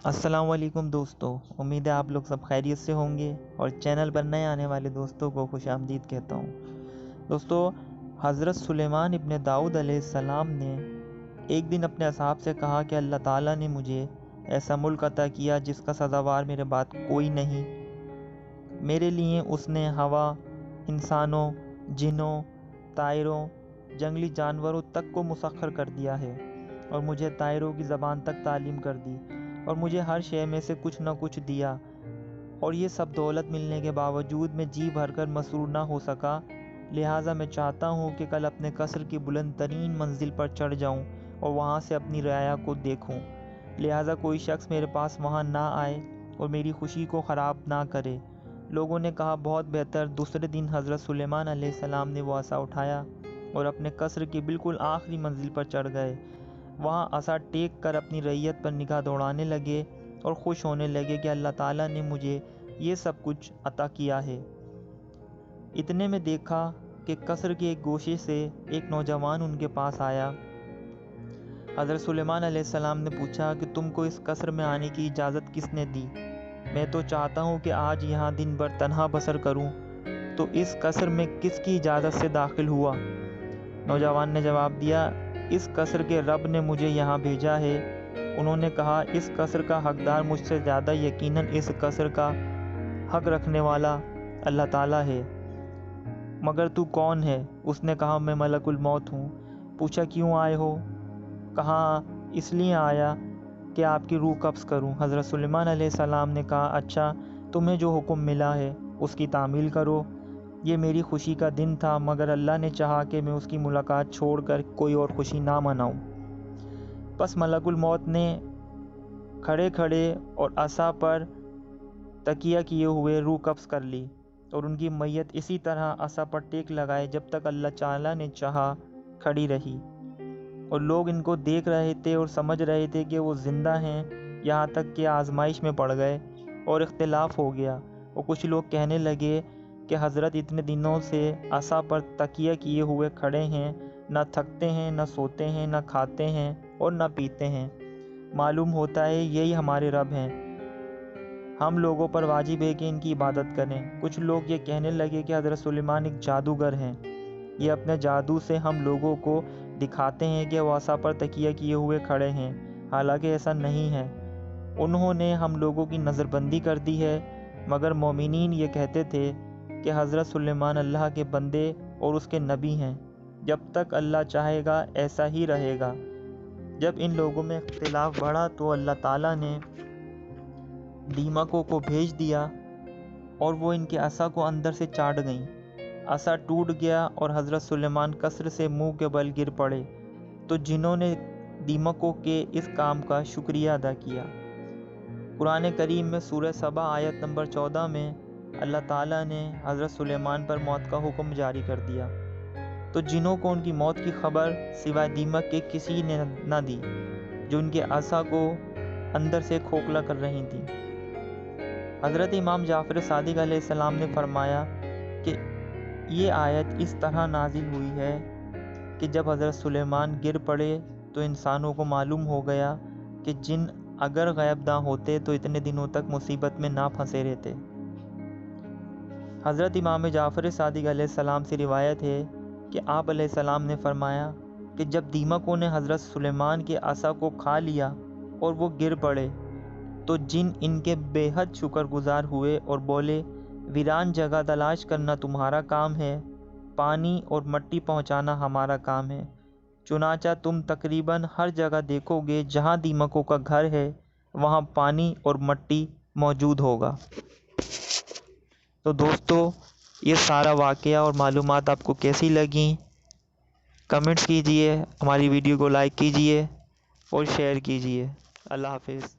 السلام علیکم دوستو، امید ہے آپ لوگ سب خیریت سے ہوں گے اور چینل پر نئے آنے والے دوستوں کو خوش آمدید کہتا ہوں۔ دوستو، حضرت سلیمان ابن داؤد علیہ السلام نے ایک دن اپنے اصحاب سے کہا کہ اللہ تعالیٰ نے مجھے ایسا ملک عطا کیا جس کا سزاوار میرے بعد کوئی نہیں۔ میرے لیے اس نے ہوا، انسانوں، جنوں، طائروں، جنگلی جانوروں تک کو مسخر کر دیا ہے، اور مجھے طائروں کی زبان تک تعلیم کر دی، اور مجھے ہر شے میں سے کچھ نہ کچھ دیا، اور یہ سب دولت ملنے کے باوجود میں جی بھر کر مسرور نہ ہو سکا۔ لہٰذا میں چاہتا ہوں کہ کل اپنے قصر کی بلند ترین منزل پر چڑھ جاؤں اور وہاں سے اپنی رعایا کو دیکھوں۔ لہٰذا کوئی شخص میرے پاس وہاں نہ آئے اور میری خوشی کو خراب نہ کرے۔ لوگوں نے کہا، بہت بہتر۔ دوسرے دن حضرت سلیمان علیہ السلام نے وہ عصا اٹھایا اور اپنے قصر کی بالکل آخری منزل پر چڑھ گئے۔ وہاں عصا ٹیک کر اپنی رعیت پر نگاہ دوڑانے لگے اور خوش ہونے لگے کہ اللہ تعالیٰ نے مجھے یہ سب کچھ عطا کیا ہے۔ اتنے میں دیکھا کہ قصر کے ایک گوشے سے ایک نوجوان ان کے پاس آیا۔ حضرت سلیمان علیہ السلام نے پوچھا کہ تم کو اس قصر میں آنے کی اجازت کس نے دی؟ میں تو چاہتا ہوں کہ آج یہاں دن بھر تنہا بسر کروں، تو اس قصر میں کس کی اجازت سے داخل ہوا؟ نوجوان نے جواب دیا، اس قصر کے رب نے مجھے یہاں بھیجا ہے۔ انہوں نے کہا، اس قصر کا حقدار مجھ سے زیادہ یقیناً اس قصر کا حق رکھنے والا اللہ تعالیٰ ہے۔ مگر تو کون ہے؟ اس نے کہا، میں ملک الموت ہوں۔ پوچھا، کیوں آئے ہو؟ کہا، اس لیے آیا کہ آپ کی روح قبض کروں۔ حضرت سلیمان علیہ السلام نے کہا، اچھا، تمہیں جو حکم ملا ہے اس کی تعمیل کرو۔ یہ میری خوشی کا دن تھا، مگر اللہ نے چاہا کہ میں اس کی ملاقات چھوڑ کر کوئی اور خوشی نہ مناؤں۔ پس ملک الموت نے کھڑے کھڑے اور عصا پر تکیہ کیے ہوئے روح قبض کر لی، اور ان کی میت اسی طرح عصا پر ٹیک لگائے جب تک اللہ تعالیٰ نے چاہا کھڑی رہی، اور لوگ ان کو دیکھ رہے تھے اور سمجھ رہے تھے کہ وہ زندہ ہیں، یہاں تک کہ آزمائش میں پڑ گئے اور اختلاف ہو گیا، اور کچھ لوگ کہنے لگے کہ حضرت اتنے دنوں سے عصا پر تکیہ کیے ہوئے کھڑے ہیں، نہ تھکتے ہیں، نہ سوتے ہیں، نہ کھاتے ہیں اور نہ پیتے ہیں، معلوم ہوتا ہے یہی ہمارے رب ہیں، ہم لوگوں پر واجب ہے کہ ان کی عبادت کریں۔ کچھ لوگ یہ کہنے لگے کہ حضرت سلیمان ایک جادوگر ہیں، یہ اپنے جادو سے ہم لوگوں کو دکھاتے ہیں کہ وہ عصا پر تکیہ کیے ہوئے کھڑے ہیں، حالانکہ ایسا نہیں ہے، انہوں نے ہم لوگوں کی نظر بندی کر دی ہے۔ مگر مومنین یہ کہتے تھے کہ حضرت سلیمان اللہ کے بندے اور اس کے نبی ہیں، جب تک اللہ چاہے گا ایسا ہی رہے گا۔ جب ان لوگوں میں اختلاف بڑھا تو اللہ تعالیٰ نے دیمکوں کو بھیج دیا اور وہ ان کے عصا کو اندر سے چاٹ گئیں۔ عصا ٹوٹ گیا اور حضرت سلیمان قصر سے منہ کے بل گر پڑے، تو جنہوں نے دیمکوں کے اس کام کا شکریہ ادا کیا۔ قرآن کریم میں سورہ سبا آیت نمبر 14 میں اللہ تعالیٰ نے حضرت سلیمان پر موت کا حکم جاری کر دیا، تو جنوں کو ان کی موت کی خبر سوائے دیمک کے کسی نے نہ دی، جو ان کے عصا کو اندر سے کھوکھلا کر رہی تھیں۔ حضرت امام جعفر صادق علیہ السلام نے فرمایا کہ یہ آیت اس طرح نازل ہوئی ہے کہ جب حضرت سلیمان گر پڑے تو انسانوں کو معلوم ہو گیا کہ جن اگر غائب نہ ہوتے تو اتنے دنوں تک مصیبت میں نہ پھنسے رہتے۔ حضرت امام جعفر صادق علیہ السلام سے روایت ہے کہ آپ علیہ السلام نے فرمایا کہ جب دیمکوں نے حضرت سلیمان کے عصا کو کھا لیا اور وہ گر پڑے، تو جن ان کے بے حد شکر گزار ہوئے اور بولے، ویران جگہ تلاش کرنا تمہارا کام ہے، پانی اور مٹی پہنچانا ہمارا کام ہے، چنانچہ تم تقریباً ہر جگہ دیکھو گے جہاں دیمکوں کا گھر ہے وہاں پانی اور مٹی موجود ہوگا۔ تو دوستو، یہ سارا واقعہ اور معلومات آپ کو کیسی لگیں؟ کمنٹس کیجئے، ہماری ویڈیو کو لائک کیجئے اور شیئر کیجئے۔ اللہ حافظ۔